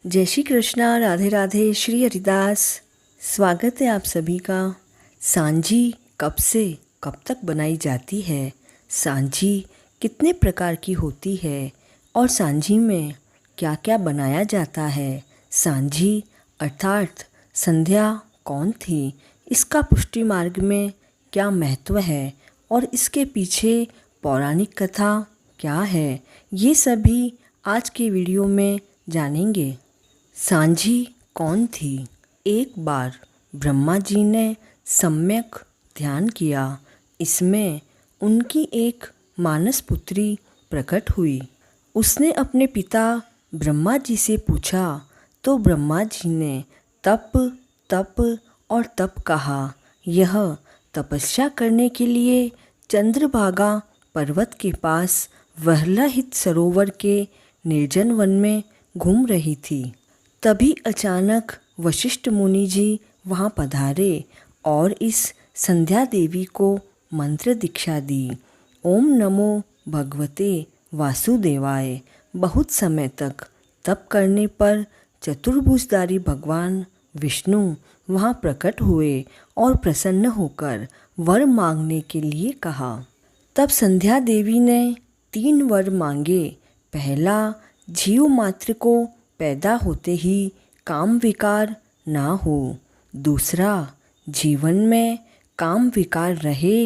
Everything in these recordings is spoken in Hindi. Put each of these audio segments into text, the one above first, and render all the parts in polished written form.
जय श्री कृष्णा, राधे राधे, श्री हरिदास। स्वागत है आप सभी का। सांझी कब से कब तक बनाई जाती है, सांझी कितने प्रकार की होती है और सांझी में क्या क्या बनाया जाता है, सांझी अर्थात संध्या कौन थी, इसका पुष्टि मार्ग में क्या महत्व है और इसके पीछे पौराणिक कथा क्या है, ये सभी आज के वीडियो में जानेंगे। सांझी कौन थी? एक बार ब्रह्मा जी ने सम्यक ध्यान किया। इसमें उनकी एक मानस पुत्री प्रकट हुई। उसने अपने पिता ब्रह्मा जी से पूछा तो ब्रह्मा जी ने तप तप और तप कहा। यह तपस्या करने के लिए चंद्रभागा पर्वत के पास वहलाहित सरोवर के निर्जन वन में घूम रही थी। तभी अचानक वशिष्ठ मुनि जी वहाँ पधारे और इस संध्या देवी को मंत्र दीक्षा दी। ओम नमो भगवते वासुदेवाय। बहुत समय तक तप करने पर चतुर्भुजधारी भगवान विष्णु वहाँ प्रकट हुए और प्रसन्न होकर वर मांगने के लिए कहा। तब संध्या देवी ने 3 वर मांगे। पहला, जीव मात्र को पैदा होते ही काम विकार ना हो। दूसरा, जीवन में काम विकार रहे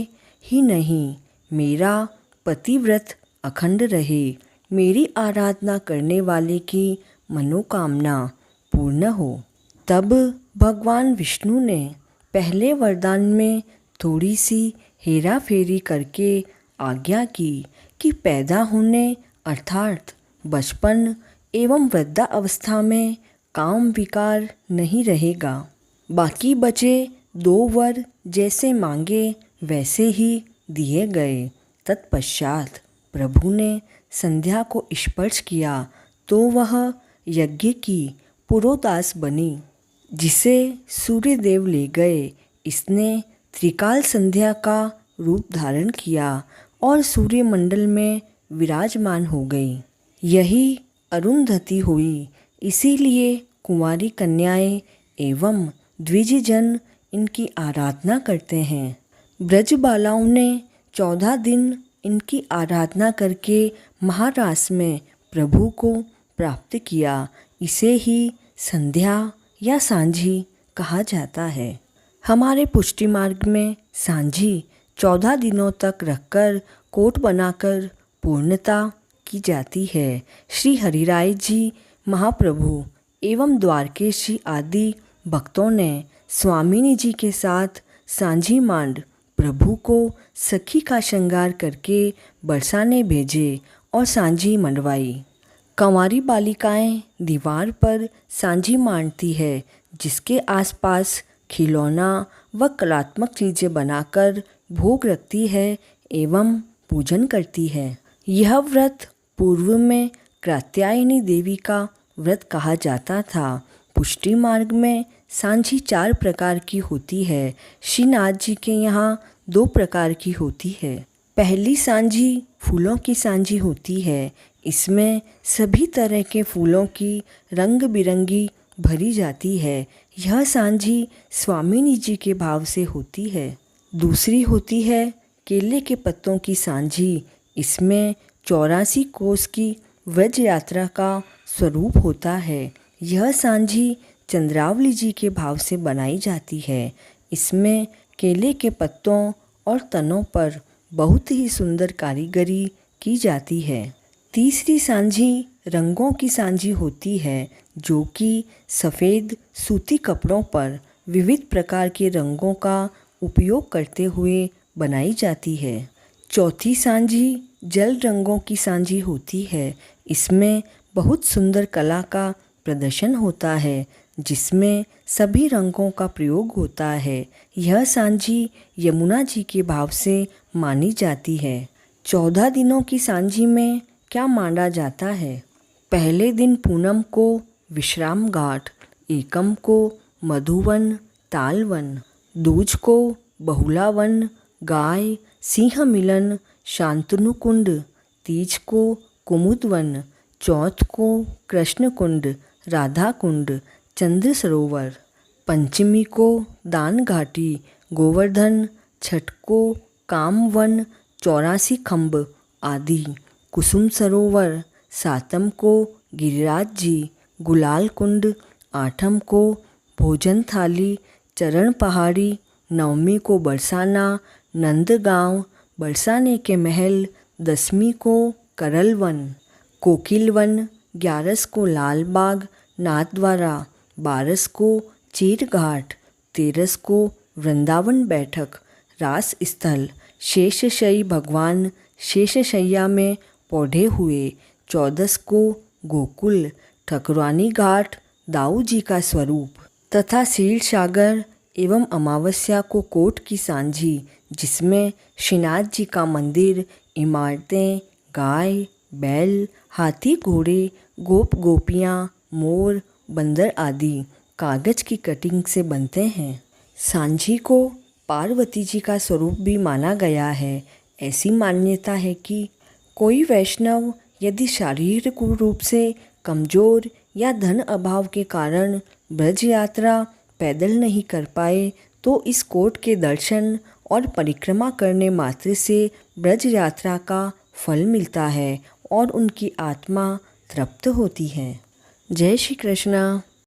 ही नहीं, मेरा पतिव्रत अखंड रहे, मेरी आराधना करने वाले की मनोकामना पूर्ण हो। तब भगवान विष्णु ने पहले वरदान में थोड़ी सी हेरा फेरी करके आज्ञा की कि पैदा होने अर्थात बचपन एवं वृद्धा अवस्था में काम विकार नहीं रहेगा। बाकी बचे 2 वर जैसे मांगे वैसे ही दिए गए। तत्पश्चात प्रभु ने संध्या को स्पर्श किया तो वह यज्ञ की पुरोदास बनी, जिसे सूर्यदेव ले गए। इसने त्रिकाल संध्या का रूप धारण किया और सूर्यमंडल में विराजमान हो गई। यही अरुंधति हुई। इसीलिए कुंवारी कन्याएं एवं द्विजजन इनकी आराधना करते हैं। ब्रज बालाओं ने 14 दिन इनकी आराधना करके महारास में प्रभु को प्राप्त किया। इसे ही संध्या या सांझी कहा जाता है। हमारे पुष्टि मार्ग में सांझी 14 दिनों तक रखकर कोट बनाकर पूर्णता की जाती है। श्री हरिराय जी महाप्रभु एवं द्वारकेश जी आदि भक्तों ने स्वामिनी जी के साथ सांझी मांड प्रभु को सखी का श्रृंगार करके बरसाने भेजे और सांझी मंडवाई। कंवारी बालिकाएं दीवार पर सांझी मांडती है, जिसके आसपास खिलौना व कलात्मक चीज़ें बनाकर भोग रखती है एवं पूजन करती है। यह व्रत पूर्व में कात्यायनी देवी का व्रत कहा जाता था। पुष्टि मार्ग में सांझी 4 प्रकार की होती है। श्रीनाथ जी के यहाँ 2 प्रकार की होती है। पहली सांझी फूलों की सांझी होती है। इसमें सभी तरह के फूलों की रंग बिरंगी भरी जाती है। यह सांझी स्वामिनी जी के भाव से होती है। दूसरी होती है केले के पत्तों की सांझी। इसमें 84 कोस की व्रज यात्रा का स्वरूप होता है। यह सांझी चंद्रावली जी के भाव से बनाई जाती है। इसमें केले के पत्तों और तनों पर बहुत ही सुंदर कारीगरी की जाती है। तीसरी सांझी रंगों की सांझी होती है, जो कि सफ़ेद सूती कपड़ों पर विविध प्रकार के रंगों का उपयोग करते हुए बनाई जाती है। चौथी सांझी जल रंगों की सांझी होती है। इसमें बहुत सुंदर कला का प्रदर्शन होता है, जिसमें सभी रंगों का प्रयोग होता है। यह सांझी यमुना जी के भाव से मानी जाती है। 14 दिनों की सांझी में क्या माना जाता है? पहले दिन पूनम को विश्राम घाट, एकम को मधुवन तालवन, दूज को बहुलावन, गाय सिंह मिलन शांतनुकुंड, तीज को कुमुदवन, चौथ को कृष्ण कुंड, राधा कुंड, चंद्र सरोवर। पंचमी को दान घाटी, गोवर्धन। छठ को कामवन, 84 खम्ब आदि, कुसुम सरोवर। सातम को गिरिराज जी, गुलाल कुंड। आठम को भोजन थाली, चरण पहाड़ी। नवमी को बरसाना, नंदगांव, बरसाने के महल। दसवीं को करल वन, कोकिल वन। 11 को लाल बाग, नाथद्वारा। 12 को चीर घाट। 13 को वृंदावन बैठक, रास स्थल। शेषशयी भगवान शेषशैया में पौधे हुए। 14 को गोकुल, ठकुरानी घाट, दाऊ जी का स्वरूप। तथा क्षीर सागर एवं अमावस्या को कोट की सांझी, जिसमें श्रीनाथ जी का मंदिर, इमारतें, गाय, बैल, हाथी, घोड़े, गोप गोपियाँ, मोर, बंदर आदि कागज की कटिंग से बनते हैं। सांझी को पार्वती जी का स्वरूप भी माना गया है। ऐसी मान्यता है कि कोई वैष्णव यदि शारीरिक रूप से कमज़ोर या धन अभाव के कारण ब्रज यात्रा पैदल नहीं कर पाए तो इस कोट के दर्शन और परिक्रमा करने मात्र से ब्रज यात्रा का फल मिलता है और उनकी आत्मा तृप्त होती है। जय श्री कृष्णा।